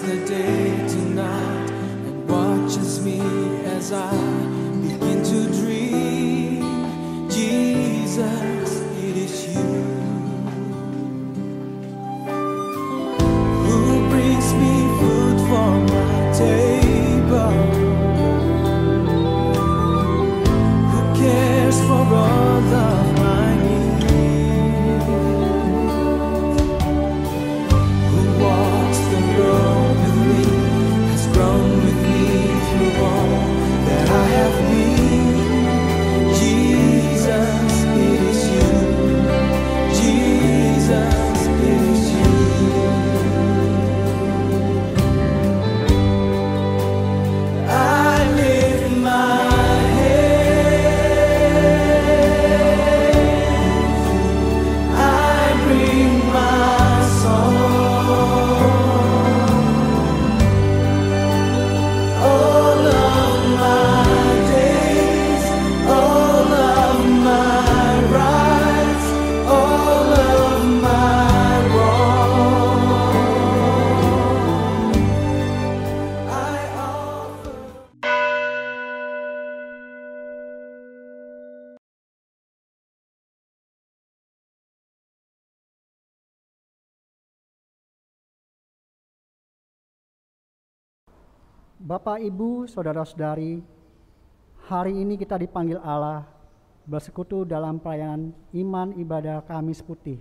the day tonight and watches me as I begin to dream. Jesus, it is you who brings me food for my table, who cares for all of my needs, who walks the road with me, has grown with me through all that I have been. Jesus, it is you. Jesus, it is you. I lift my hands, I bring my song, all of my days, all of my rights, all of my wrong, I offer. Bapak, Ibu, Saudara-saudari, hari ini kita dipanggil Allah bersekutu dalam perayaan iman ibadah Kamis Putih.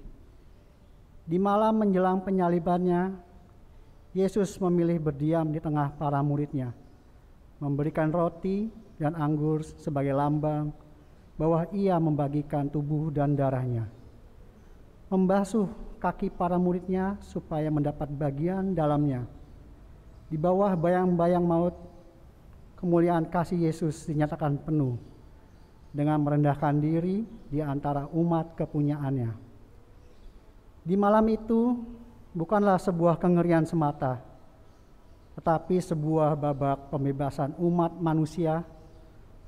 Di malam menjelang penyalibannya, Yesus memilih berdiam di tengah para muridnya, memberikan roti dan anggur sebagai lambang bahwa ia membagikan tubuh dan darahnya. Membasuh kaki para muridnya supaya mendapat bagian dalamnya. Di bawah bayang-bayang maut, kemuliaan kasih Yesus dinyatakan penuh dengan merendahkan diri di antara umat kepunyaannya. Di malam itu bukanlah sebuah kengerian semata, tetapi sebuah babak pembebasan umat manusia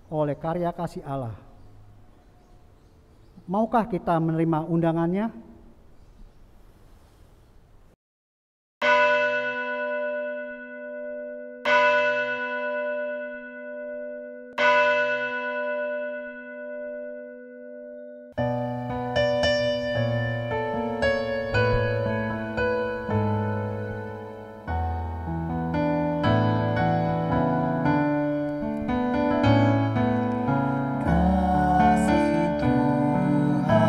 oleh karya kasih Allah. Maukah kita menerima undangannya? Kasih Tuhanku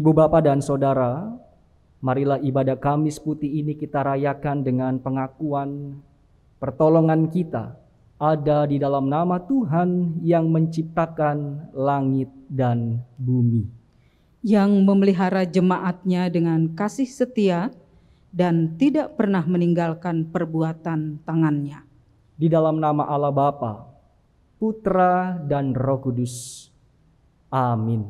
Ibu Bapa dan Saudara, marilah ibadah Kamis Putih ini kita rayakan dengan pengakuan pertolongan kita ada di dalam nama Tuhan yang menciptakan langit dan bumi, yang memelihara jemaatnya dengan kasih setia dan tidak pernah meninggalkan perbuatan tangannya. Di dalam nama Allah Bapa, Putra dan Roh Kudus. Amin.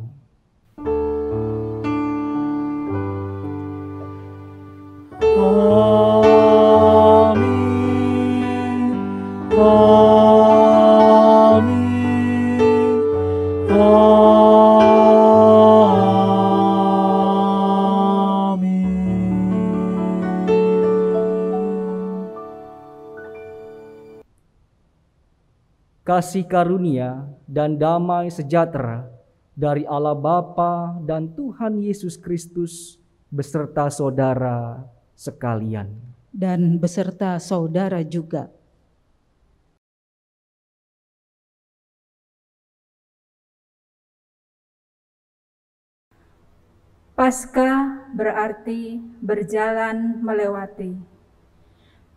Kasih karunia dan damai sejahtera dari Allah Bapa dan Tuhan Yesus Kristus beserta saudara sekalian. Dan beserta saudara juga. Paskah berarti berjalan melewati.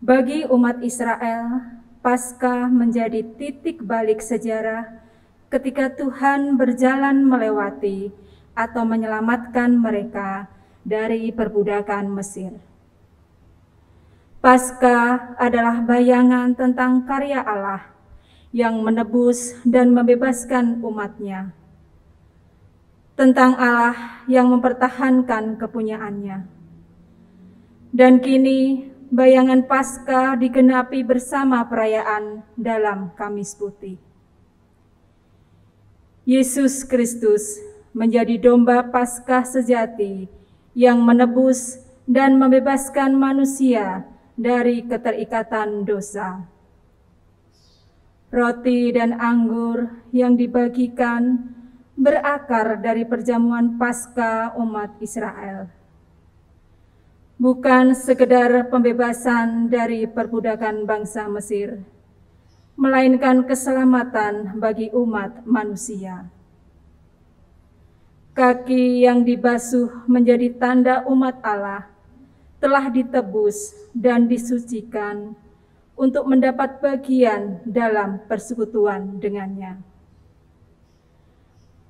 Bagi umat Israel, Paskah menjadi titik balik sejarah ketika Tuhan berjalan melewati atau menyelamatkan mereka dari perbudakan Mesir. Paskah adalah bayangan tentang karya Allah yang menebus dan membebaskan umatnya, tentang Allah yang mempertahankan kepunyaannya. Dan kini bayangan Paskah digenapi bersama perayaan dalam Kamis Putih. Yesus Kristus menjadi domba Paskah sejati yang menebus dan membebaskan manusia dari keterikatan dosa. Roti dan anggur yang dibagikan berakar dari perjamuan Paskah umat Israel. Bukan sekedar pembebasan dari perbudakan bangsa Mesir, melainkan keselamatan bagi umat manusia. Kaki yang dibasuh menjadi tanda umat Allah telah ditebus dan disucikan untuk mendapat bagian dalam persekutuan dengannya.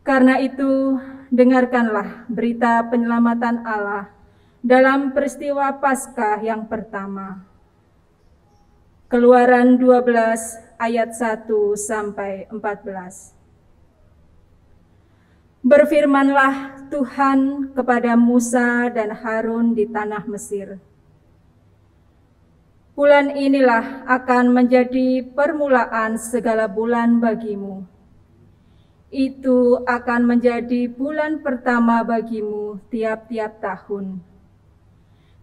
Karena itu, dengarkanlah berita penyelamatan Allah dalam peristiwa Paskah yang pertama. Keluaran 12 ayat 1 sampai 14. Berfirmanlah Tuhan kepada Musa dan Harun di tanah Mesir. Bulan inilah akan menjadi permulaan segala bulan bagimu. Itu akan menjadi bulan pertama bagimu tiap-tiap tahun.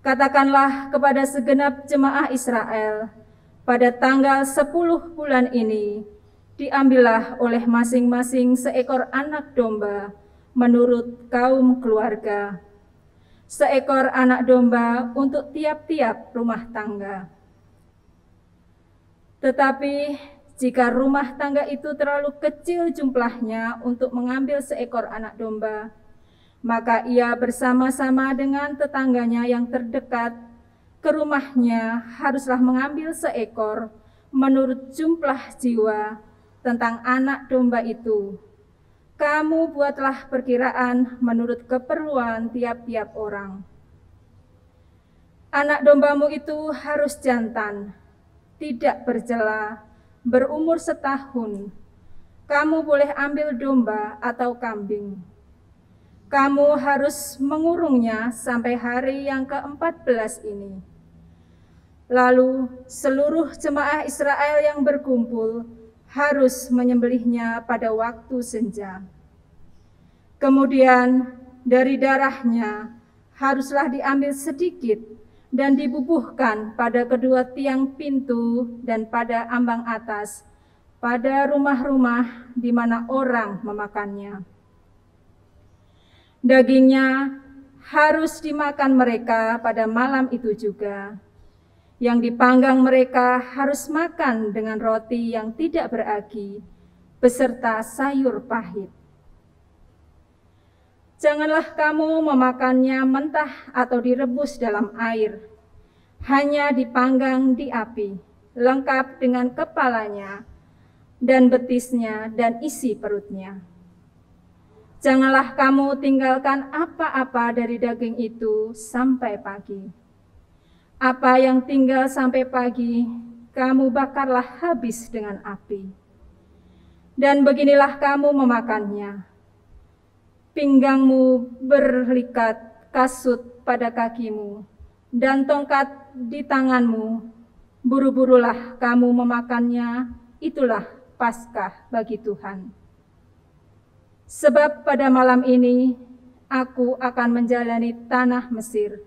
Katakanlah kepada segenap jemaah Israel, pada tanggal 10 bulan ini, diambillah oleh masing-masing seekor anak domba menurut kaum keluarga, seekor anak domba untuk tiap-tiap rumah tangga. Tetapi jika rumah tangga itu terlalu kecil jumlahnya untuk mengambil seekor anak domba, maka ia bersama-sama dengan tetangganya yang terdekat ke rumahnya haruslah mengambil seekor menurut jumlah jiwa tentang anak domba itu. Kamu buatlah perkiraan menurut keperluan tiap-tiap orang. Anak dombamu itu harus jantan, tidak bercela, berumur setahun. Kamu boleh ambil domba atau kambing. Kamu harus mengurungnya sampai hari yang ke-14 ini. Lalu seluruh jemaah Israel yang berkumpul harus menyembelihnya pada waktu senja. Kemudian dari darahnya haruslah diambil sedikit dan dibubuhkan pada kedua tiang pintu dan pada ambang atas, pada rumah-rumah di mana orang memakannya. Dagingnya harus dimakan mereka pada malam itu juga. Yang dipanggang mereka harus makan dengan roti yang tidak beragi, beserta sayur pahit. Janganlah kamu memakannya mentah atau direbus dalam air, hanya dipanggang di api, lengkap dengan kepalanya dan betisnya dan isi perutnya. Janganlah kamu tinggalkan apa-apa dari daging itu sampai pagi. Apa yang tinggal sampai pagi, kamu bakarlah habis dengan api. Dan beginilah kamu memakannya. Pinggangmu berlikat kasut pada kakimu, dan tongkat di tanganmu. Buru-burulah kamu memakannya, itulah Paskah bagi Tuhan. Sebab pada malam ini aku akan menjalani tanah Mesir,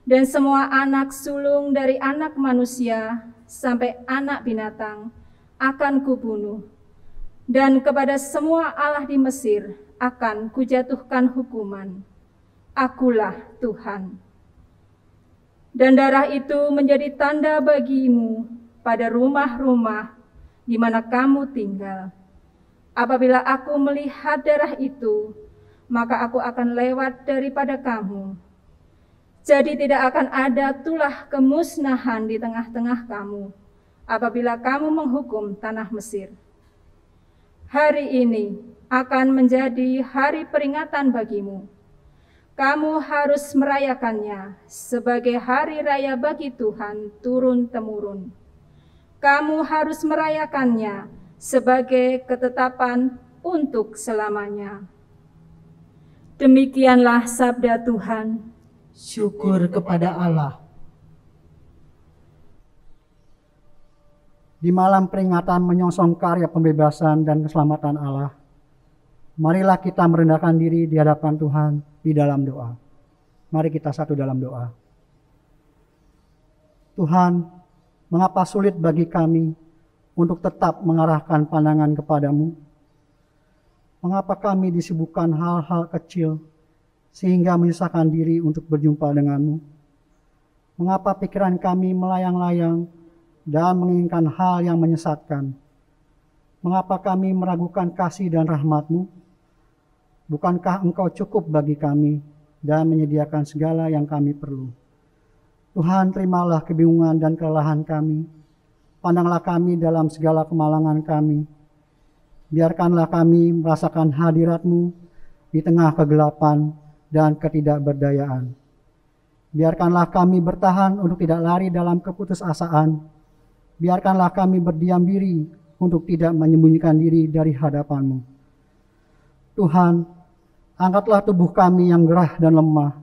dan semua anak sulung dari anak manusia sampai anak binatang akan kubunuh, dan kepada semua allah di Mesir akan kujatuhkan hukuman. Akulah Tuhan. Dan darah itu menjadi tanda bagimu pada rumah-rumah di mana kamu tinggal. Apabila aku melihat darah itu, maka aku akan lewat daripada kamu. Jadi tidak akan ada tulah kemusnahan di tengah-tengah kamu apabila kamu menghukum tanah Mesir. Hari ini akan menjadi hari peringatan bagimu. Kamu harus merayakannya sebagai hari raya bagi Tuhan turun-temurun. Kamu harus merayakannya sebagai ketetapan untuk selamanya. Demikianlah sabda Tuhan. Syukur kepada Allah. Di malam peringatan menyongsong karya pembebasan dan keselamatan Allah, marilah kita merendahkan diri di hadapan Tuhan di dalam doa. Mari kita satu dalam doa. Tuhan, mengapa sulit bagi kami untuk tetap mengarahkan pandangan kepadamu? Mengapa kami disibukkan hal-hal kecil sehingga menyusahkan diri untuk berjumpa denganmu? Mengapa pikiran kami melayang-layang dan menginginkan hal yang menyesatkan? Mengapa kami meragukan kasih dan rahmat-Mu? Bukankah Engkau cukup bagi kami dan menyediakan segala yang kami perlu? Tuhan, terimalah kebingungan dan kelelahan kami. Pandanglah kami dalam segala kemalangan kami. Biarkanlah kami merasakan hadirat-Mu di tengah kegelapan dan ketidakberdayaan. Biarkanlah kami bertahan untuk tidak lari dalam keputusasaan. Biarkanlah kami berdiam diri untuk tidak menyembunyikan diri dari hadapan-Mu. Tuhan, angkatlah tubuh kami yang gerah dan lemah.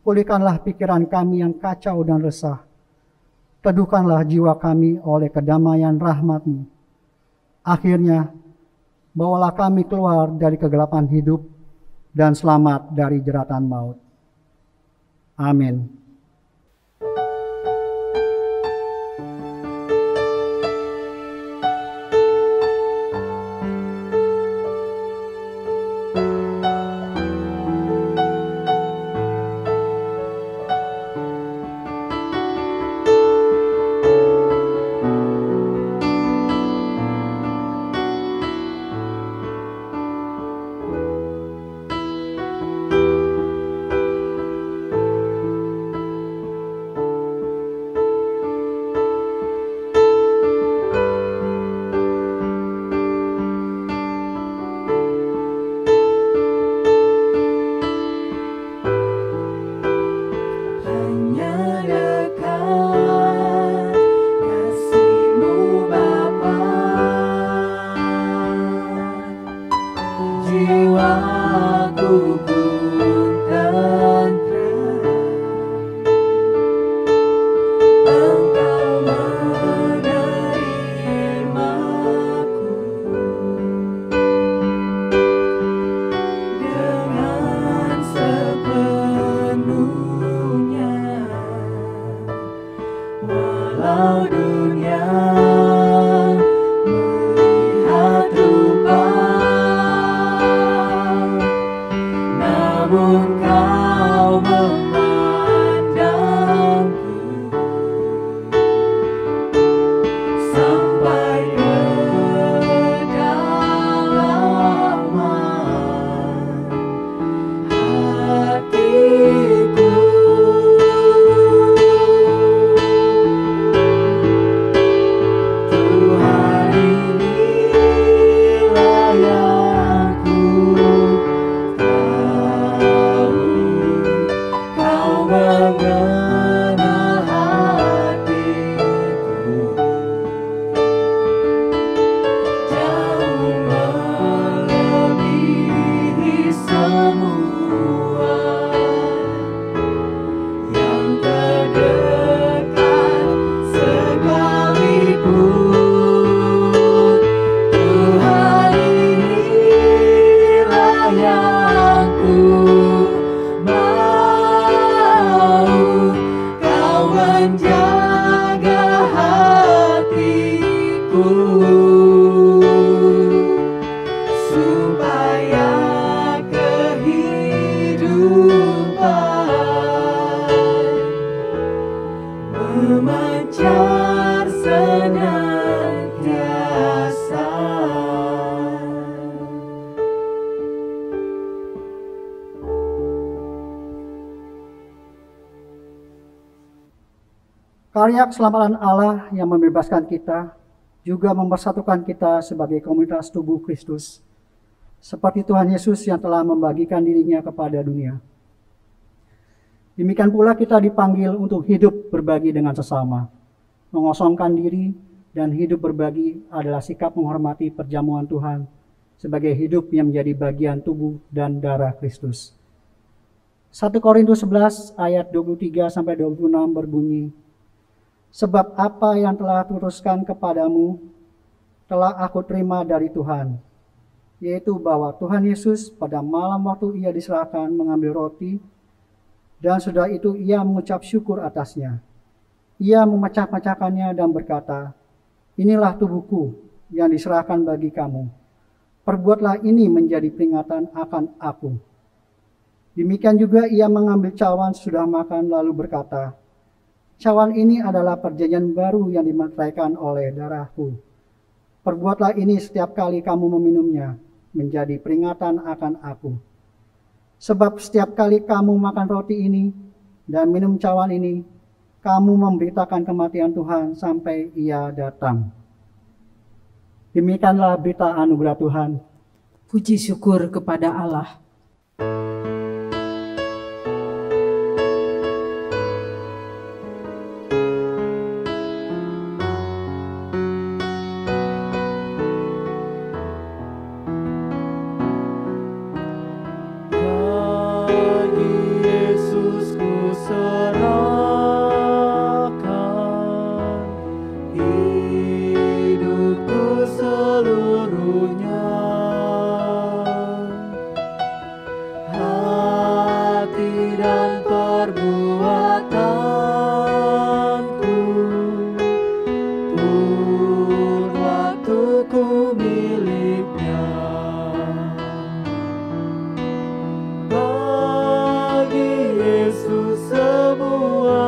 Pulihkanlah pikiran kami yang kacau dan resah. Teduhkanlah jiwa kami oleh kedamaian rahmat-Mu. Akhirnya, bawalah kami keluar dari kegelapan hidup dan selamat dari jeratan maut. Amin. mengenal hatiku, jauh melebihi semua yang terdekat sekalipun. Tuhan, inilah yang ku mau, Kau menjaga hatiku supaya kehidupan memancar senantiasa. Karya keselamatan Allah yang membebaskan kita juga mempersatukan kita sebagai komunitas tubuh Kristus, seperti Tuhan Yesus yang telah membagikan dirinya kepada dunia. Demikian pula kita dipanggil untuk hidup berbagi dengan sesama, mengosongkan diri, dan hidup berbagi adalah sikap menghormati perjamuan Tuhan sebagai hidup yang menjadi bagian tubuh dan darah Kristus. 1 Korintus 11 ayat 23-26 berbunyi, sebab apa yang telah teruskan kepadamu telah aku terima dari Tuhan, yaitu bahwa Tuhan Yesus pada malam waktu ia diserahkan mengambil roti, dan sudah itu ia mengucap syukur atasnya. Ia memecah-mecahkannya dan berkata, inilah tubuhku yang diserahkan bagi kamu. Perbuatlah ini menjadi peringatan akan aku. Demikian juga ia mengambil cawan sesudah makan lalu berkata, cawan ini adalah perjanjian baru yang dimeteraikan oleh darahku. Perbuatlah ini setiap kali kamu meminumnya, menjadi peringatan akan aku. Sebab setiap kali kamu makan roti ini dan minum cawan ini, kamu memberitakan kematian Tuhan sampai ia datang. Demikianlah berita anugerah Tuhan. Puji syukur kepada Allah. Yesus semua.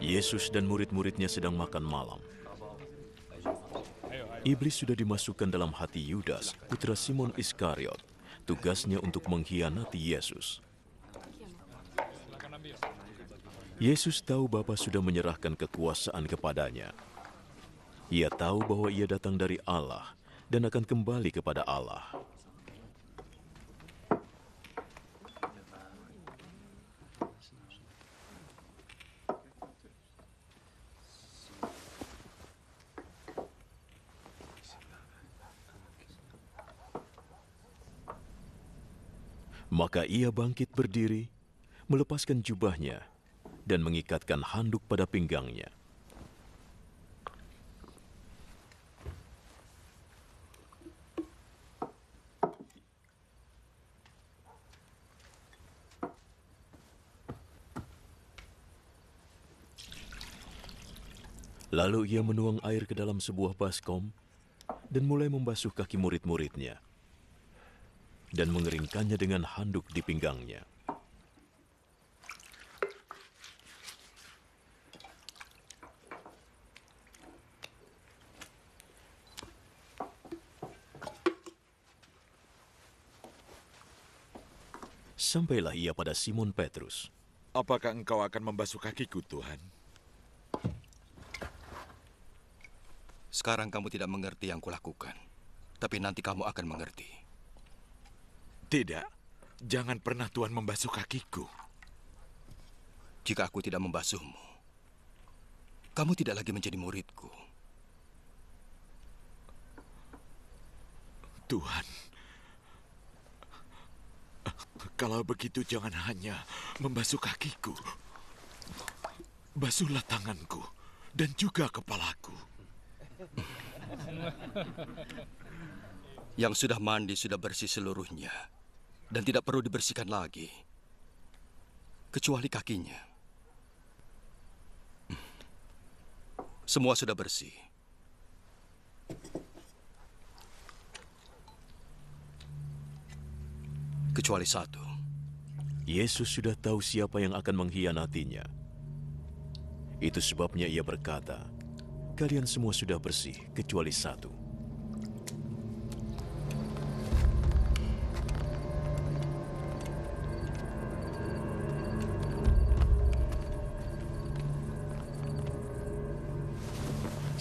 Yesus dan murid-muridnya sedang makan malam. Iblis sudah dimasukkan dalam hati Yudas, putra Simon Iskariot. Tugasnya untuk mengkhianati Yesus. Yesus tahu Bapa sudah menyerahkan kekuasaan kepadanya. Ia tahu bahwa ia datang dari Allah dan akan kembali kepada Allah. Maka ia bangkit berdiri, melepaskan jubahnya, dan mengikatkan handuk pada pinggangnya. Lalu ia menuang air ke dalam sebuah baskom dan mulai membasuh kaki murid-muridnya dan mengeringkannya dengan handuk di pinggangnya. Sampailah ia pada Simon Petrus. Apakah engkau akan membasuh kakiku, Tuhan? Sekarang kamu tidak mengerti yang kulakukan, tapi nanti kamu akan mengerti. Tidak, jangan pernah Tuhan membasuh kakiku. Jika aku tidak membasuhmu, kamu tidak lagi menjadi muridku. Tuhan, kalau begitu jangan hanya membasuh kakiku. Basuhlah tanganku dan juga kepalaku. Yang sudah mandi sudah bersih seluruhnya dan tidak perlu dibersihkan lagi, kecuali kakinya. Semua sudah bersih. Kecuali satu. Yesus sudah tahu siapa yang akan mengkhianatinya. Itu sebabnya ia berkata, "Kalian semua sudah bersih, kecuali satu."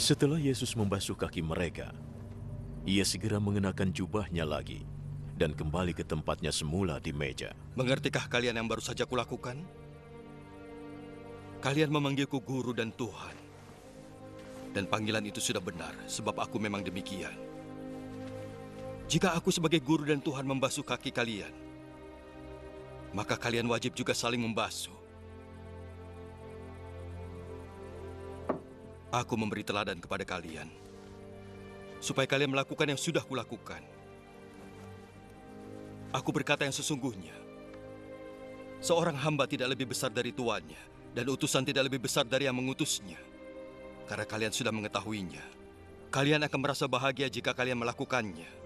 Setelah Yesus membasuh kaki mereka, ia segera mengenakan jubahnya lagi dan kembali ke tempatnya semula di meja. Mengertikah kalian yang baru saja kulakukan? Kalian memanggilku guru dan Tuhan. Dan panggilan itu sudah benar, sebab aku memang demikian. Jika aku sebagai guru dan Tuhan membasuh kaki kalian, maka kalian wajib juga saling membasuh. Aku memberi teladan kepada kalian, supaya kalian melakukan yang sudah kulakukan. Aku berkata yang sesungguhnya, seorang hamba tidak lebih besar dari tuannya, dan utusan tidak lebih besar dari yang mengutusnya. Karena kalian sudah mengetahuinya, kalian akan merasa bahagia jika kalian melakukannya.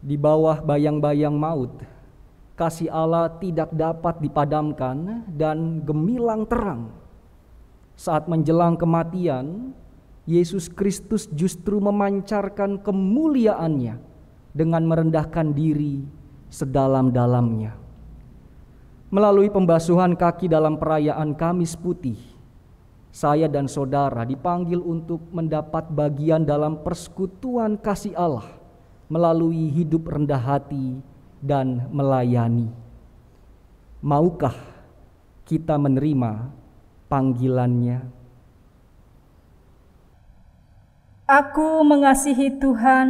Di bawah bayang-bayang maut, kasih Allah tidak dapat dipadamkan dan gemilang terang. Saat menjelang kematian, Yesus Kristus justru memancarkan kemuliaannya dengan merendahkan diri sedalam-dalamnya. Melalui pembasuhan kaki dalam perayaan Kamis Putih, saya dan saudara dipanggil untuk mendapat bagian dalam persekutuan kasih Allah melalui hidup rendah hati dan melayani. Maukah kita menerima panggilannya? Aku mengasihi Tuhan,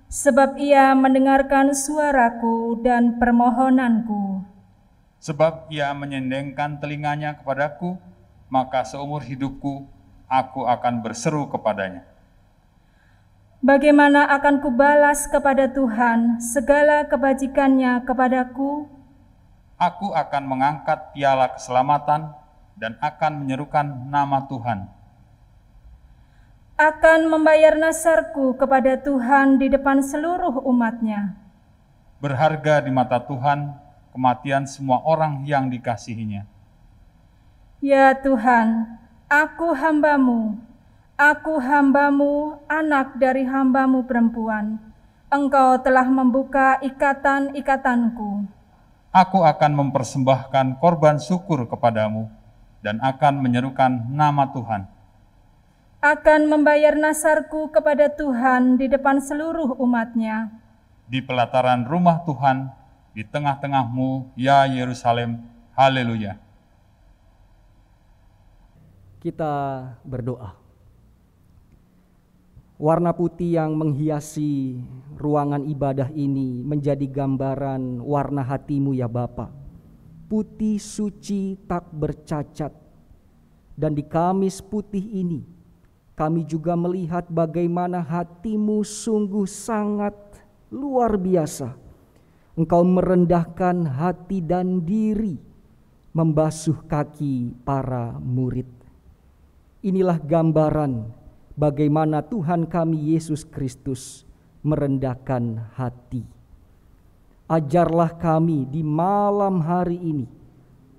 sebab Ia mendengarkan suaraku dan permohonanku. Sebab Ia menyendengkan telinganya kepadaku, maka seumur hidupku aku akan berseru kepadanya. Bagaimana akan kubalas kepada Tuhan segala kebajikannya kepadaku? Aku akan mengangkat piala keselamatan dan akan menyerukan nama Tuhan. Akan membayar nasarku kepada Tuhan di depan seluruh umat-Nya. berharga di mata Tuhan kematian semua orang yang dikasihinya. Ya Tuhan, aku hambamu, anak dari hambamu perempuan. Engkau telah membuka ikatan-ikatanku. Aku akan mempersembahkan korban syukur kepadamu dan akan menyerukan nama Tuhan. Akan membayar nasarku kepada Tuhan di depan seluruh umat-Nya. Di pelataran rumah Tuhan, di tengah-tengahmu, ya Yerusalem. Haleluya. Kita berdoa. Warna putih yang menghiasi ruangan ibadah ini menjadi gambaran warna hatimu ya Bapa. Putih suci tak bercacat. Dan di Kamis putih ini kami juga melihat bagaimana hatimu sungguh sangat luar biasa. Engkau merendahkan hati dan diri, membasuh kaki para murid. Inilah gambaran bagaimana Tuhan kami Yesus Kristus merendahkan hati. Ajarlah kami di malam hari ini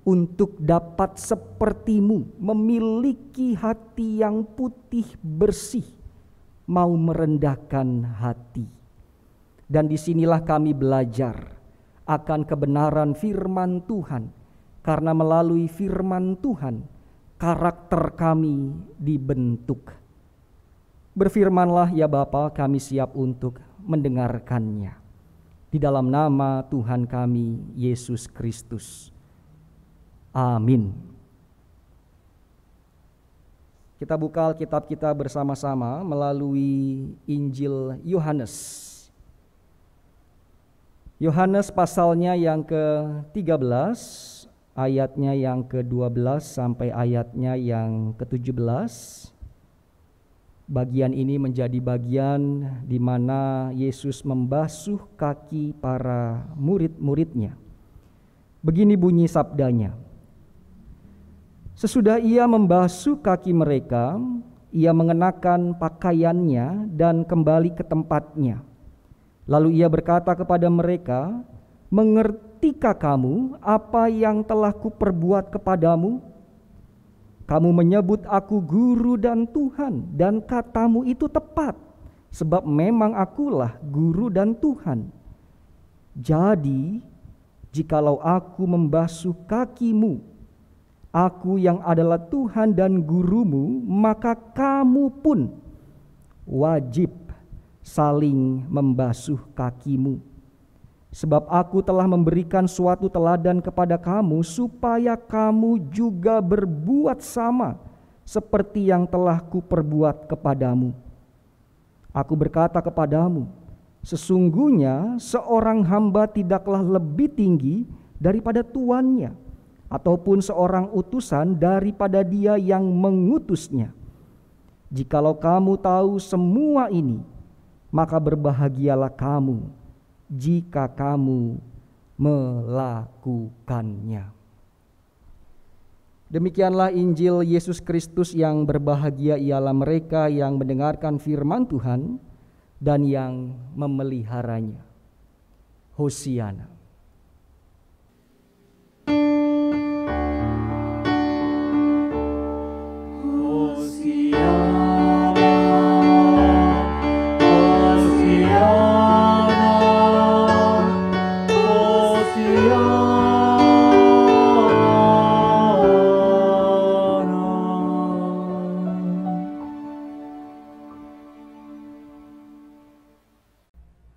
untuk dapat seperti-Mu memiliki hati yang putih bersih, mau merendahkan hati. Dan disinilah kami belajar akan kebenaran firman Tuhan, karena melalui firman Tuhan karakter kami dibentuk. Berfirmanlah ya Bapa, kami siap untuk mendengarkannya. Di dalam nama Tuhan kami Yesus Kristus. Amin. Kita buka Alkitab kita bersama-sama melalui Injil Yohanes. Yohanes pasalnya yang ke-13, ayatnya yang ke-12 sampai ayatnya yang ke-17. Bagian ini menjadi bagian di mana Yesus membasuh kaki para murid-muridnya. Begini bunyi sabdanya. Sesudah ia membasuh kaki mereka, ia mengenakan pakaiannya dan kembali ke tempatnya. Lalu ia berkata kepada mereka, "Mengertikah kamu apa yang telah kuperbuat kepadamu? Kamu menyebut aku guru dan Tuhan, dan katamu itu tepat, sebab memang akulah guru dan Tuhan. Jadi, jikalau aku membasuh kakimu, aku yang adalah Tuhan dan gurumu, maka kamu pun wajib saling membasuh kakimu. Sebab aku telah memberikan suatu teladan kepada kamu, supaya kamu juga berbuat sama seperti yang telah kuperbuat kepadamu. Aku berkata kepadamu, sesungguhnya seorang hamba tidaklah lebih tinggi daripada tuannya, ataupun seorang utusan daripada dia yang mengutusnya. Jikalau kamu tahu semua ini, maka berbahagialah kamu jika kamu melakukannya." Demikianlah Injil Yesus Kristus. Yang berbahagia ialah mereka yang mendengarkan firman Tuhan dan yang memeliharanya. Hosiana.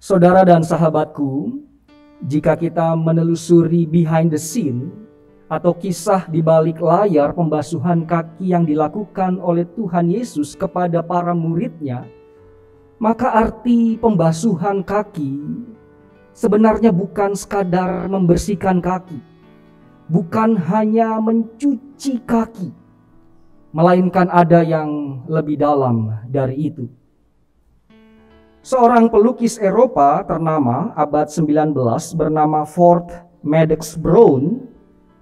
Saudara dan sahabatku, jika kita menelusuri behind the scene atau kisah di balik layar pembasuhan kaki yang dilakukan oleh Tuhan Yesus kepada para muridnya, maka arti pembasuhan kaki sebenarnya bukan sekadar membersihkan kaki, bukan hanya mencuci kaki, melainkan ada yang lebih dalam dari itu. Seorang pelukis Eropa ternama abad 19 bernama Ford Madox Brown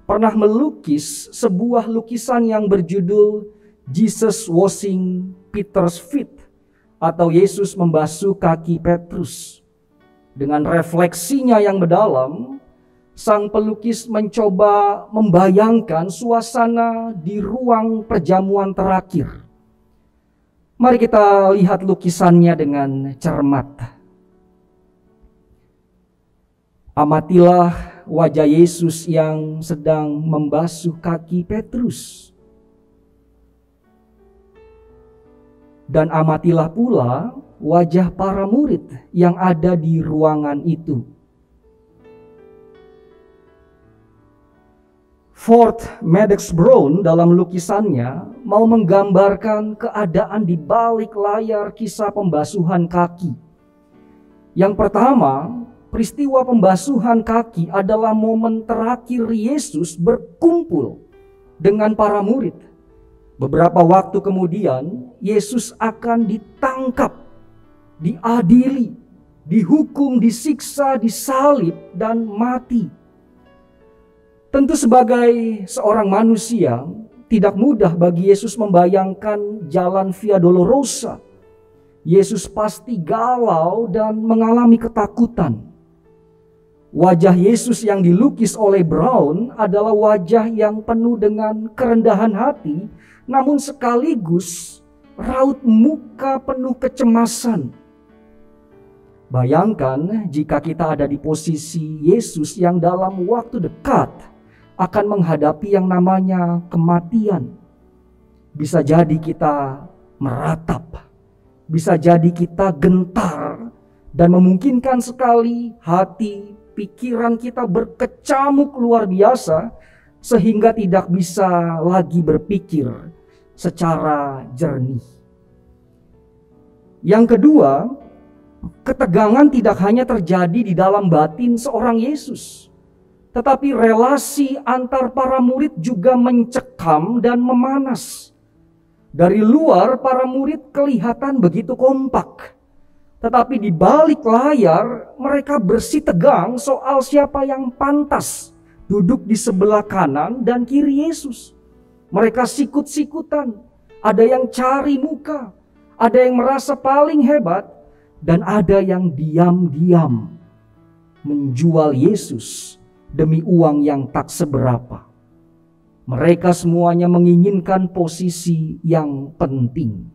pernah melukis sebuah lukisan yang berjudul Jesus Washing Peter's Feet, atau Yesus membasuh kaki Petrus. Dengan refleksinya yang mendalam, sang pelukis mencoba membayangkan suasana di ruang perjamuan terakhir. Mari kita lihat lukisannya dengan cermat. Amatilah wajah Yesus yang sedang membasuh kaki Petrus. Dan amatilah pula wajah para murid yang ada di ruangan itu. Ford Madox Brown dalam lukisannya mau menggambarkan keadaan di balik layar kisah pembasuhan kaki. Yang pertama, peristiwa pembasuhan kaki adalah momen terakhir Yesus berkumpul dengan para murid. Beberapa waktu kemudian, Yesus akan ditangkap, diadili, dihukum, disiksa, disalib, dan mati. Tentu sebagai seorang manusia, tidak mudah bagi Yesus membayangkan jalan Via Dolorosa. Yesus pasti galau dan mengalami ketakutan. Wajah Yesus yang dilukis oleh Brown adalah wajah yang penuh dengan kerendahan hati, namun sekaligus raut muka penuh kecemasan. Bayangkan jika kita ada di posisi Yesus yang dalam waktu dekat akan menghadapi yang namanya kematian. Bisa jadi kita meratap, bisa jadi kita gentar, dan memungkinkan sekali hati, pikiran kita berkecamuk luar biasa sehingga tidak bisa lagi berpikir secara jernih. Yang kedua, ketegangan tidak hanya terjadi di dalam batin seorang Yesus, tetapi relasi antar para murid juga mencekam dan memanas. Dari luar para murid kelihatan begitu kompak, tetapi di balik layar mereka bersitegang soal siapa yang pantas duduk di sebelah kanan dan kiri Yesus. Mereka sikut-sikutan, ada yang cari muka, ada yang merasa paling hebat, dan ada yang diam-diam menjual Yesus demi uang yang tak seberapa. Mereka semuanya menginginkan posisi yang penting.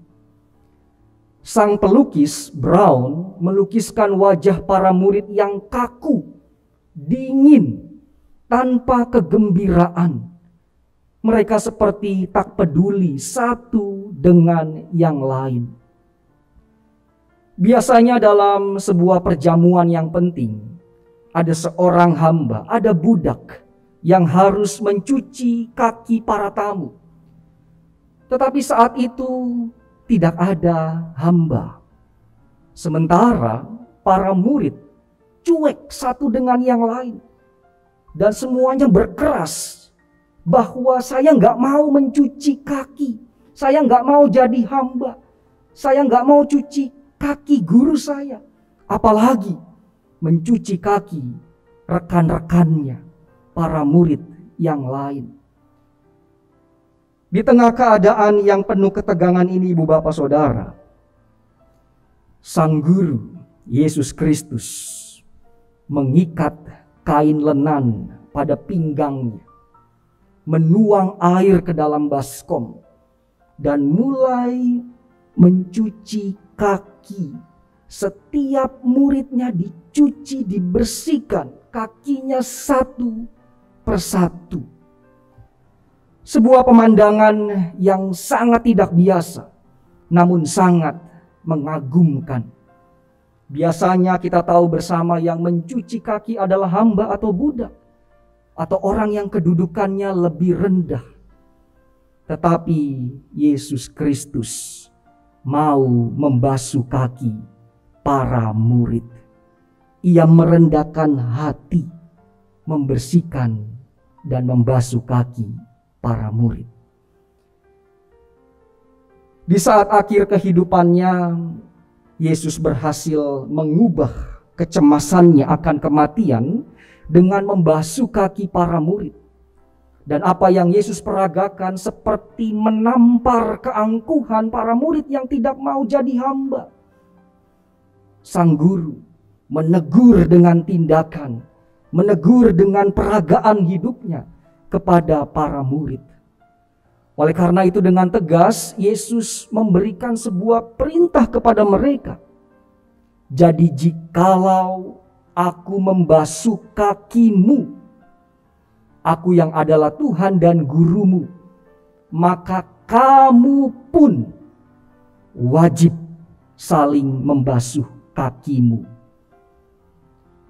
Sang pelukis Brown melukiskan wajah para murid yang kaku, dingin, tanpa kegembiraan. Mereka seperti tak peduli satu dengan yang lain. Biasanya dalam sebuah perjamuan yang penting, ada seorang hamba, ada budak yang harus mencuci kaki para tamu. Tetapi saat itu tidak ada hamba. Sementara para murid cuek satu dengan yang lain. Dan semuanya berkeras bahwa saya nggak mau mencuci kaki. Saya nggak mau jadi hamba. Saya nggak mau cuci kaki guru saya. Apalagi mencuci kaki rekan-rekannya, para murid yang lain. Di tengah keadaan yang penuh ketegangan ini, Ibu Bapak Saudara, Sang Guru Yesus Kristus mengikat kain lenan pada pinggangnya, menuang air ke dalam baskom, dan mulai mencuci kaki. Setiap muridnya dicuci, dibersihkan kakinya satu persatu. Sebuah pemandangan yang sangat tidak biasa, namun sangat mengagumkan. Biasanya kita tahu bersama yang mencuci kaki adalah hamba atau budak, atau orang yang kedudukannya lebih rendah. Tetapi Yesus Kristus mau membasuh kaki para murid. Ia merendahkan hati, membersihkan dan membasuh kaki para murid. Di saat akhir kehidupannya, Yesus berhasil mengubah kecemasannya akan kematian dengan membasuh kaki para murid. Dan apa yang Yesus peragakan seperti menampar keangkuhan para murid yang tidak mau jadi hamba. Sang Guru menegur dengan tindakan, menegur dengan peragaan hidupnya kepada para murid. Oleh karena itu dengan tegas Yesus memberikan sebuah perintah kepada mereka. Jadi jikalau aku membasuh kakimu, aku yang adalah Tuhan dan gurumu, maka kamu pun wajib saling membasuh kakimu.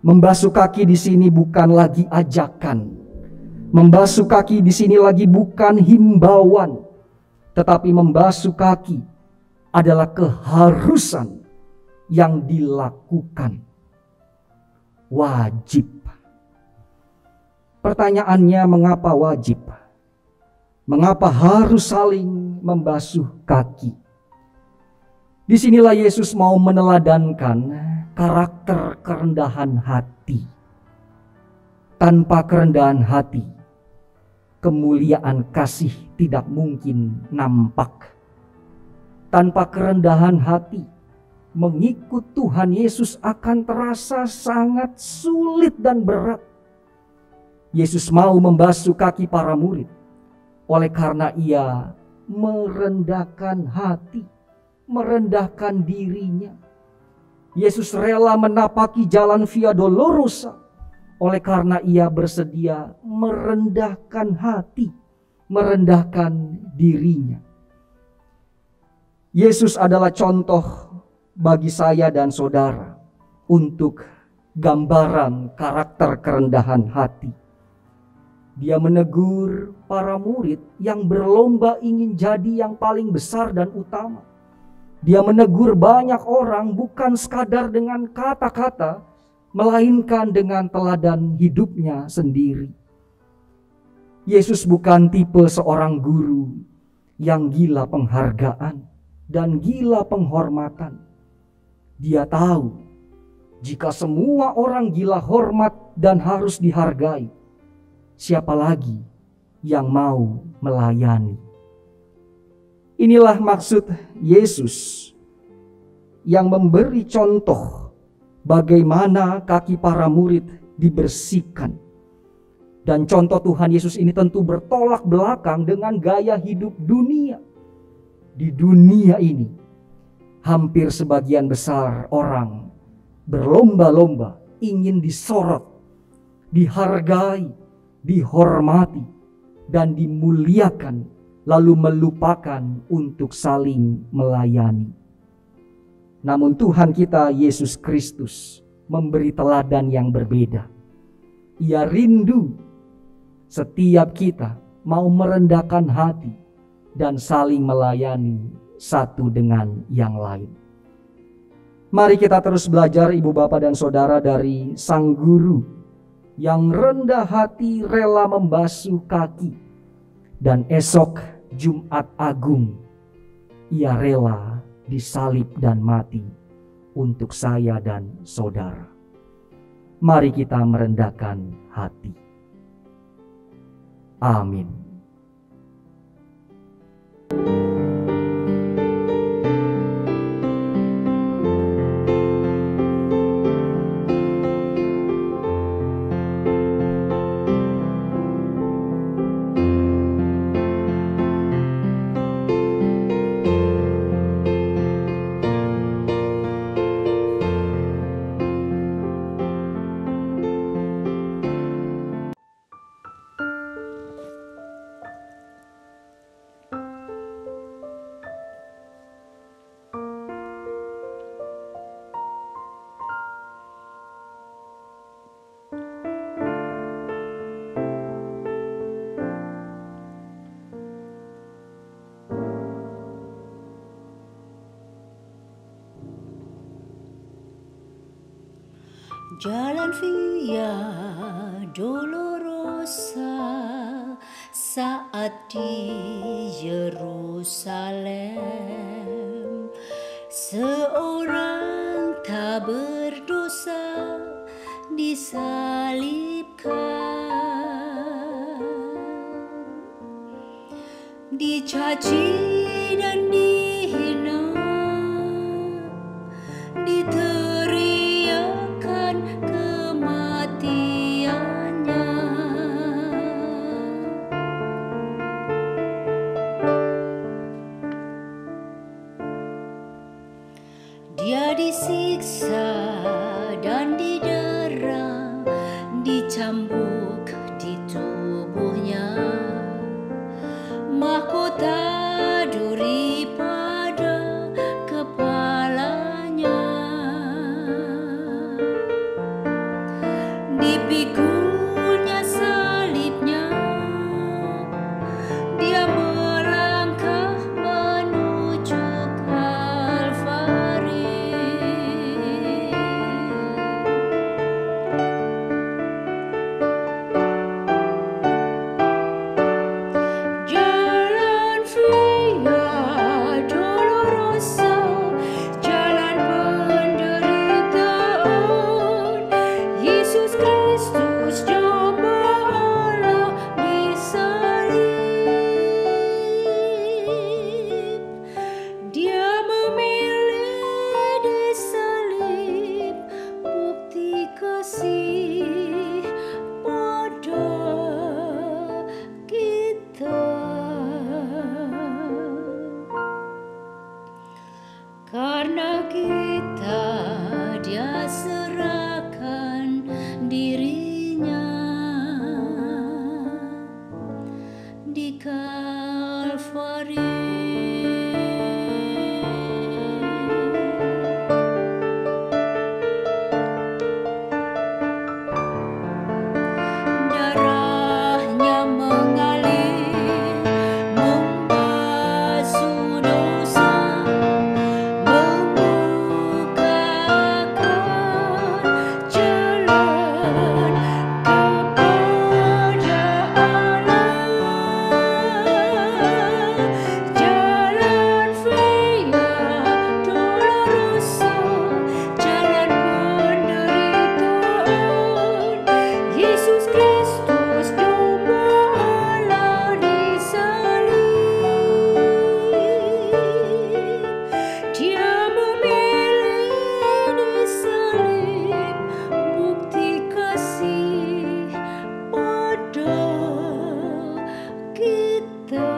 Membasuh kaki di sini bukan lagi ajakan. Membasuh kaki di sini lagi bukan himbauan, tetapi membasuh kaki adalah keharusan yang dilakukan. Wajib. Pertanyaannya, mengapa wajib? Mengapa harus saling membasuh kaki? Disinilah Yesus mau meneladankan karakter kerendahan hati. Tanpa kerendahan hati, kemuliaan kasih tidak mungkin nampak. Tanpa kerendahan hati, mengikut Tuhan Yesus akan terasa sangat sulit dan berat. Yesus mau membasuh kaki para murid oleh karena ia merendahkan hati, merendahkan dirinya. Yesus rela menapaki jalan Via Dolorosa oleh karena ia bersedia merendahkan hati, merendahkan dirinya. Yesus adalah contoh bagi saya dan saudara untuk gambaran karakter kerendahan hati. Dia menegur para murid yang berlomba ingin jadi yang paling besar dan utama. Dia menegur banyak orang bukan sekadar dengan kata-kata, melainkan dengan teladan hidupnya sendiri. Yesus bukan tipe seorang guru yang gila penghargaan dan gila penghormatan. Dia tahu jika semua orang gila hormat dan harus dihargai, siapa lagi yang mau melayani? Inilah maksud Yesus yang memberi contoh bagaimana kaki para murid dibersihkan. Dan contoh Tuhan Yesus ini tentu bertolak belakang dengan gaya hidup dunia. Di dunia ini, hampir sebagian besar orang berlomba-lomba ingin disorot, dihargai, dihormati, dan dimuliakan, lalu melupakan untuk saling melayani. Namun Tuhan kita Yesus Kristus memberi teladan yang berbeda. Ia rindu setiap kita mau merendahkan hati dan saling melayani satu dengan yang lain. Mari kita terus belajar ibu bapak dan saudara dari sang guru yang rendah hati rela membasuh kaki. Dan esok Jumat Agung, ia rela disalib dan mati untuk saya dan saudara. Mari kita merendahkan hati. Amin. Jalan Via Dolorosa saat di Yerusalem, seorang tak berdosa disalibkan, dicaci dan dihina, diteriakan disiksa dan didera, dicambuk di tubuhnya, mahkota duri pada kepalanya, dipikulnya salibnya, dia melangkah menuju Kalvari. Jalan Via Dolorosa, jalan penderitaan, Yesus Kristus jamba Allah disalib. Dia memilih disalib, bukti kasih pada kita. Karena kita, dia serahkan dirinya di Kalvari. Darahnya mengalir, membasuh dosa, membukakan jalan kepada Allah. Jalan Via Dolorosa, jalan penderitaan, Yesus Kristus jamba Allah disalib. Dia memilih disalib, bukti kasih pada kita.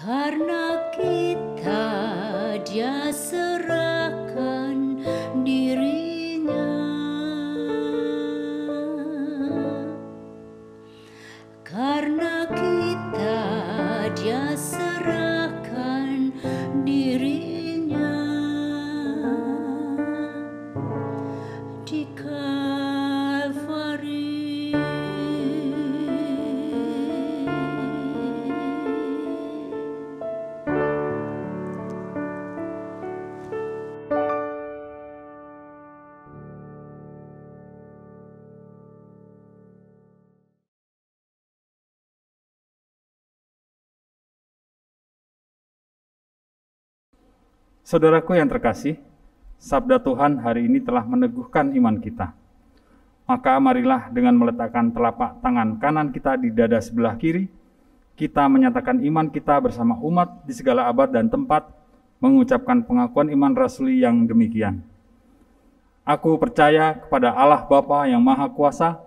Karena kita, dia serahkan dirinya. Karena kita, dia serahkan dirinya di Kalvari. Saudaraku yang terkasih, sabda Tuhan hari ini telah meneguhkan iman kita. Maka marilah dengan meletakkan telapak tangan kanan kita di dada sebelah kiri, kita menyatakan iman kita bersama umat di segala abad dan tempat, mengucapkan pengakuan iman rasuli yang demikian. Aku percaya kepada Allah Bapa yang Maha Kuasa,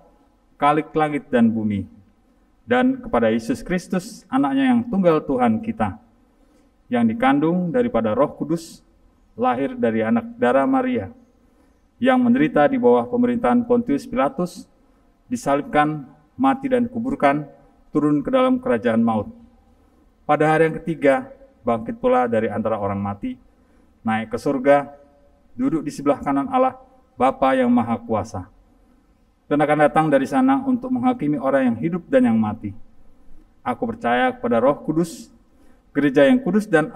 Khalik langit dan bumi, dan kepada Yesus Kristus, anaknya yang tunggal Tuhan kita, yang dikandung daripada Roh Kudus, lahir dari anak darah Maria, yang menderita di bawah pemerintahan Pontius Pilatus, disalibkan, mati dan dikuburkan, turun ke dalam kerajaan maut. Pada hari yang ketiga, bangkit pula dari antara orang mati, naik ke surga, duduk di sebelah kanan Allah, Bapa yang Maha Kuasa, dan akan datang dari sana untuk menghakimi orang yang hidup dan yang mati. Aku percaya kepada Roh Kudus, gereja yang kudus dan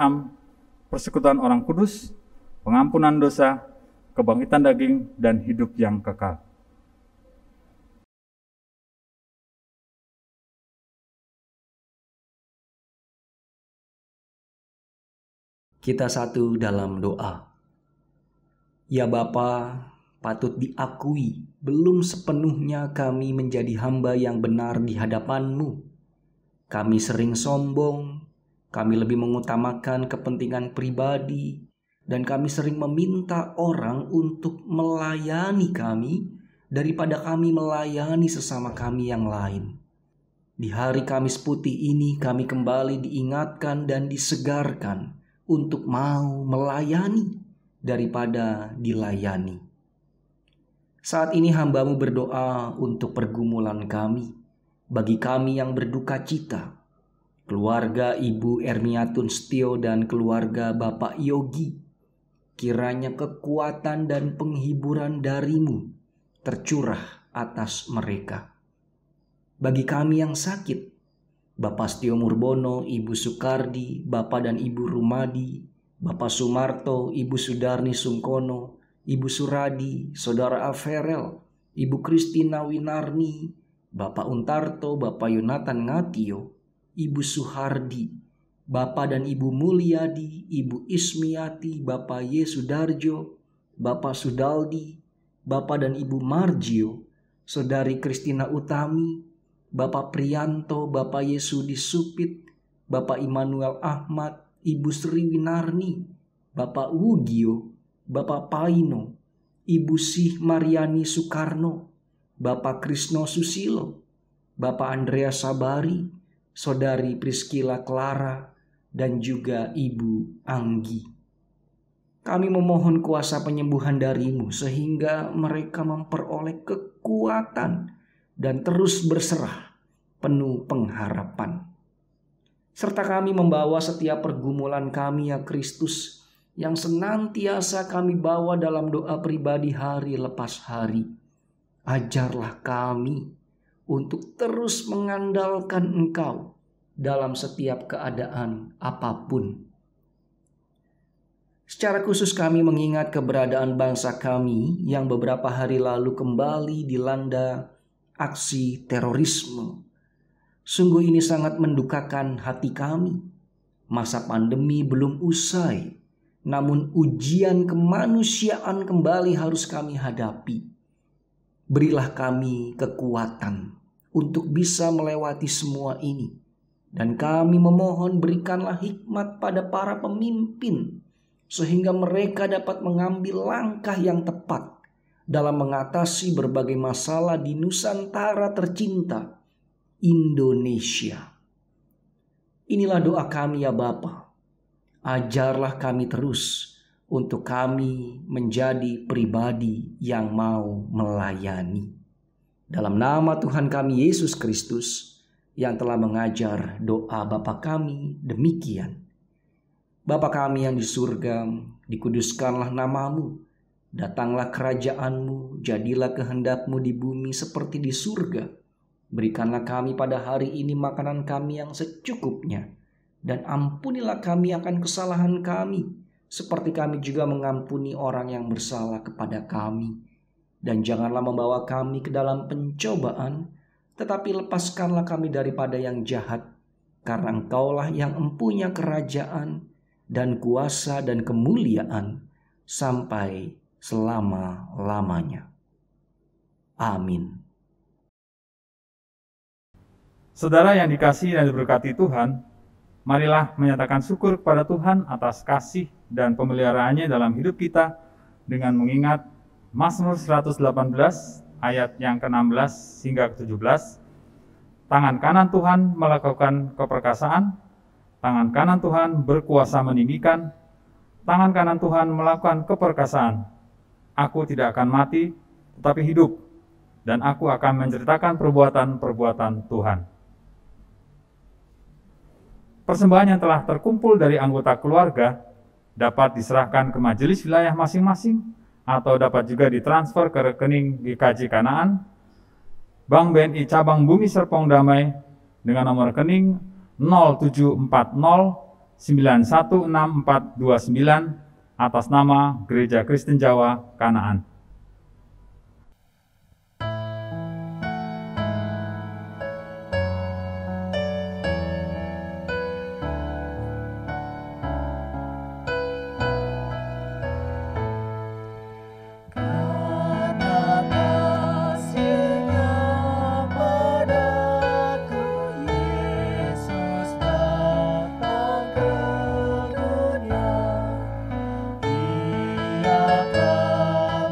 persekutuan orang kudus, pengampunan dosa, kebangkitan daging, dan hidup yang kekal. Kita satu dalam doa. Ya Bapa, patut diakui, belum sepenuhnya kami menjadi hamba yang benar di hadapan-Mu. Kami sering sombong, kami lebih mengutamakan kepentingan pribadi, dan kami sering meminta orang untuk melayani kami daripada kami melayani sesama kami yang lain. Di hari Kamis Putih ini kami kembali diingatkan dan disegarkan untuk mau melayani daripada dilayani. Saat ini hamba-Mu berdoa untuk pergumulan kami, bagi kami yang berduka cita, keluarga Ibu Ermiatun Setio dan keluarga Bapak Yogi. Kiranya kekuatan dan penghiburan dari-Mu tercurah atas mereka. Bagi kami yang sakit, Bapak Setio Murbono, Ibu Sukardi, Bapak dan Ibu Rumadi, Bapak Sumarto, Ibu Sudarni Sungkono, Ibu Suradi, Saudara Averel, Ibu Kristina Winarni, Bapak Untarto, Bapak Yonatan Ngatio, Ibu Suhardi, Bapak dan Ibu Mulyadi, Ibu Ismiati, Bapak Yesudarjo, Bapak Sudaldi, Bapak dan Ibu Margio, Saudari Kristina Utami, Bapak Prianto, Bapak Yesudi Supit, Bapak Immanuel Ahmad, Ibu Sri Winarni, Bapak Wugio, Bapak Paino, Ibu Sih Mariani Soekarno, Bapak Krisno Susilo, Bapak Andreas Sabari, Saudari Priscilla Clara, dan juga Ibu Anggi. Kami memohon kuasa penyembuhan dari-Mu sehingga mereka memperoleh kekuatan dan terus berserah penuh pengharapan. Serta kami membawa setiap pergumulan kami ya Kristus, yang senantiasa kami bawa dalam doa pribadi hari lepas hari. Ajarlah kami untuk terus mengandalkan Engkau dalam setiap keadaan apapun. Secara khusus kami mengingat keberadaan bangsa kami yang beberapa hari lalu kembali dilanda aksi terorisme. Sungguh ini sangat mendukakan hati kami. Masa pandemi belum usai, namun ujian kemanusiaan kembali harus kami hadapi. Berilah kami kekuatan untuk bisa melewati semua ini. Dan kami memohon berikanlah hikmat pada para pemimpin, sehingga mereka dapat mengambil langkah yang tepat dalam mengatasi berbagai masalah di Nusantara tercinta, Indonesia. Inilah doa kami ya Bapa. Ajarlah kami terus untuk kami menjadi pribadi yang mau melayani. Dalam nama Tuhan kami Yesus Kristus yang telah mengajar doa Bapa kami demikian. Bapa kami yang di surga, dikuduskanlah nama-Mu. Datanglah kerajaan-Mu, jadilah kehendak-Mu di bumi seperti di surga. Berikanlah kami pada hari ini makanan kami yang secukupnya. Dan ampunilah kami akan kesalahan kami, seperti kami juga mengampuni orang yang bersalah kepada kami. Dan janganlah membawa kami ke dalam pencobaan, tetapi lepaskanlah kami daripada yang jahat. Karena Engkaulah yang empunya kerajaan dan kuasa dan kemuliaan sampai selama-lamanya. Amin. Saudara yang dikasihi dan diberkati Tuhan, marilah menyatakan syukur kepada Tuhan atas kasih dan pemeliharaannya dalam hidup kita dengan mengingat Mazmur 118 ayat yang ke-16 hingga ke-17. Tangan kanan Tuhan melakukan keperkasaan, tangan kanan Tuhan berkuasa meninggikan, tangan kanan Tuhan melakukan keperkasaan. Aku tidak akan mati, tetapi hidup, dan aku akan menceritakan perbuatan-perbuatan Tuhan. Persembahan yang telah terkumpul dari anggota keluarga dapat diserahkan ke majelis wilayah masing-masing atau dapat juga ditransfer ke rekening GKJ Kanaan, Bank BNI Cabang Bumi Serpong Damai dengan nomor rekening 0740916429 atas nama Gereja Kristen Jawa Kanaan. Ia akan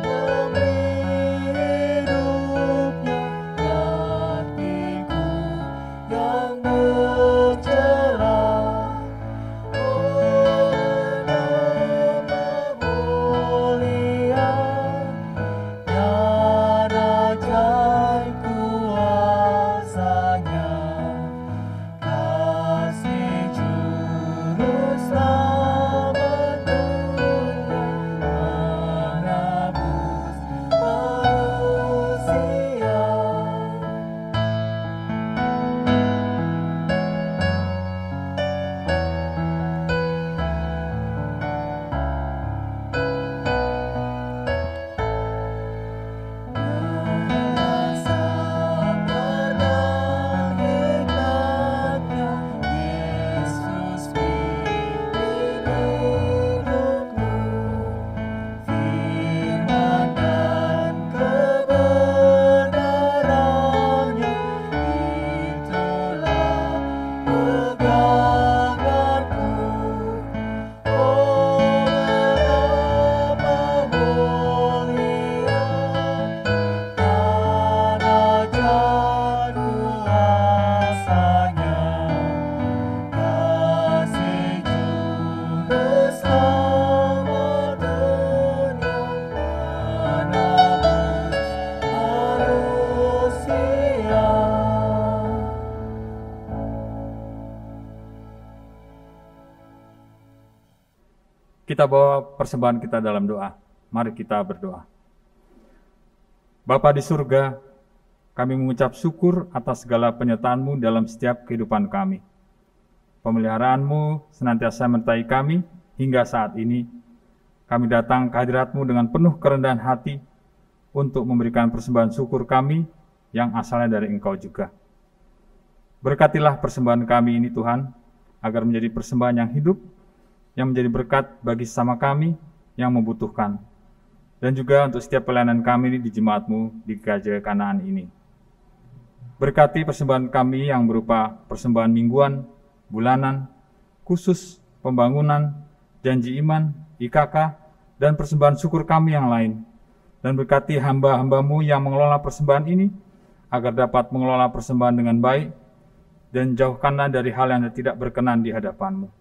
Kita bawa persembahan kita dalam doa. Mari kita berdoa. Bapa di surga, kami mengucap syukur atas segala penyertaan-Mu dalam setiap kehidupan kami. Pemeliharaanmu senantiasa menyertai kami hingga saat ini. Kami datang ke hadirat-Mu dengan penuh kerendahan hati untuk memberikan persembahan syukur kami yang asalnya dari Engkau juga. Berkatilah persembahan kami ini Tuhan, agar menjadi persembahan yang hidup, yang menjadi berkat bagi sesama kami yang membutuhkan. Dan juga untuk setiap pelayanan kami di jemaat-Mu di Gereja Kanaan ini. Berkati persembahan kami yang berupa persembahan mingguan, bulanan, khusus, pembangunan, janji iman, IKK, dan persembahan syukur kami yang lain. Dan berkati hamba-hamba-Mu yang mengelola persembahan ini, agar dapat mengelola persembahan dengan baik, dan jauhkanlah dari hal yang tidak berkenan di hadapan-Mu.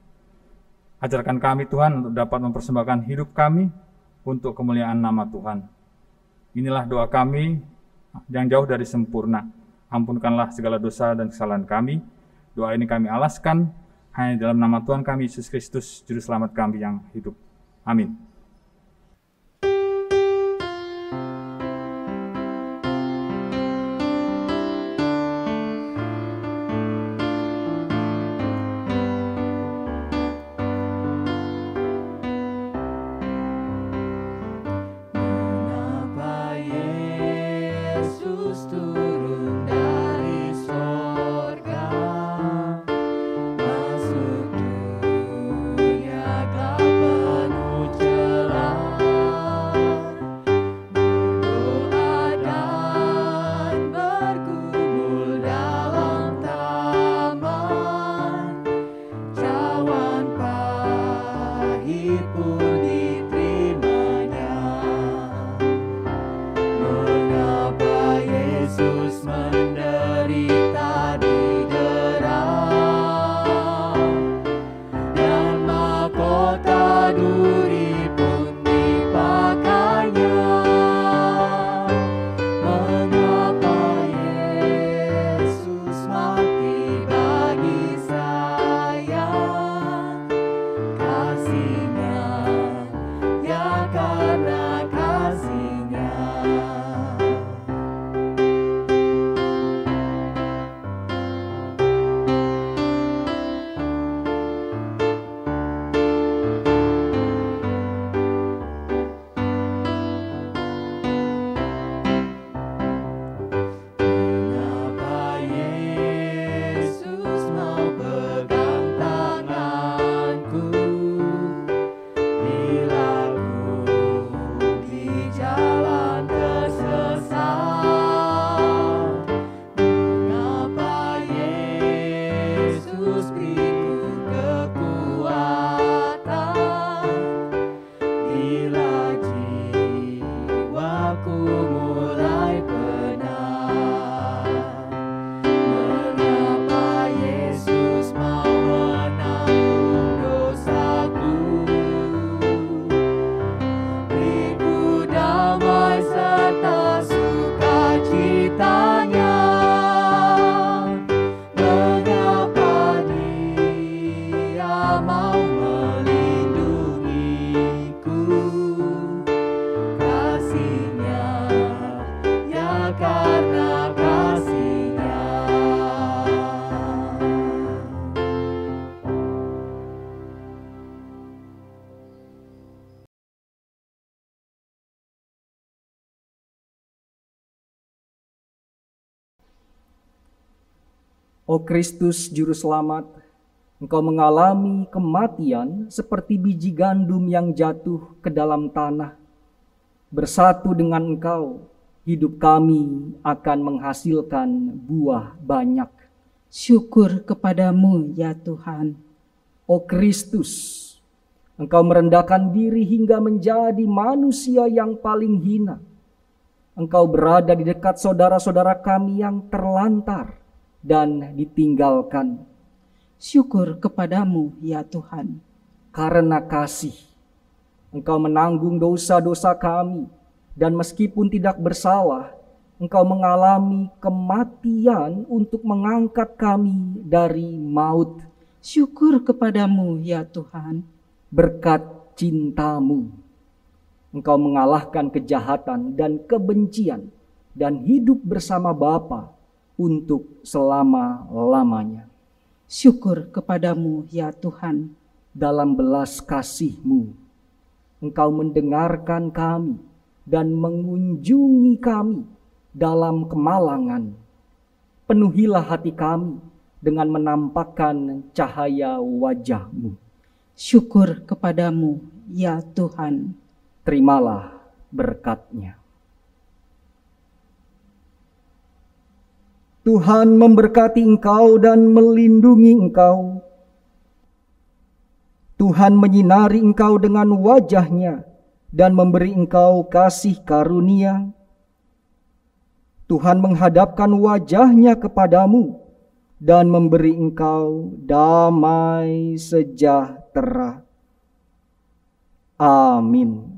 Ajarkan kami Tuhan untuk dapat mempersembahkan hidup kami untuk kemuliaan nama Tuhan. Inilah doa kami yang jauh dari sempurna. Ampunkanlah segala dosa dan kesalahan kami. Doa ini kami alaskan hanya dalam nama Tuhan kami Yesus Kristus, Juru Selamat kami yang hidup. Amin. O Kristus Juru Selamat, Engkau mengalami kematian seperti biji gandum yang jatuh ke dalam tanah. Bersatu dengan Engkau, hidup kami akan menghasilkan buah banyak. Syukur kepadamu ya Tuhan. O Kristus, Engkau merendahkan diri hingga menjadi manusia yang paling hina. Engkau berada di dekat saudara-saudara kami yang terlantar dan ditinggalkan. Syukur kepadamu ya Tuhan. Karena kasih, Engkau menanggung dosa-dosa kami, dan meskipun tidak bersalah, Engkau mengalami kematian untuk mengangkat kami dari maut. Syukur kepadamu ya Tuhan. Berkat cinta-Mu. Engkau mengalahkan kejahatan dan kebencian dan hidup bersama Bapa untuk selama-lamanya. Syukur kepadamu ya Tuhan. Dalam belas kasih-Mu, Engkau mendengarkan kami dan mengunjungi kami dalam kemalangan. Penuhilah hati kami dengan menampakkan cahaya wajah-Mu. Syukur kepadamu ya Tuhan. Terimalah berkat-Nya. Tuhan memberkati engkau dan melindungi engkau. Tuhan menyinari engkau dengan wajah-Nya dan memberi engkau kasih karunia. Tuhan menghadapkan wajah-Nya kepadamu dan memberi engkau damai sejahtera. Amin.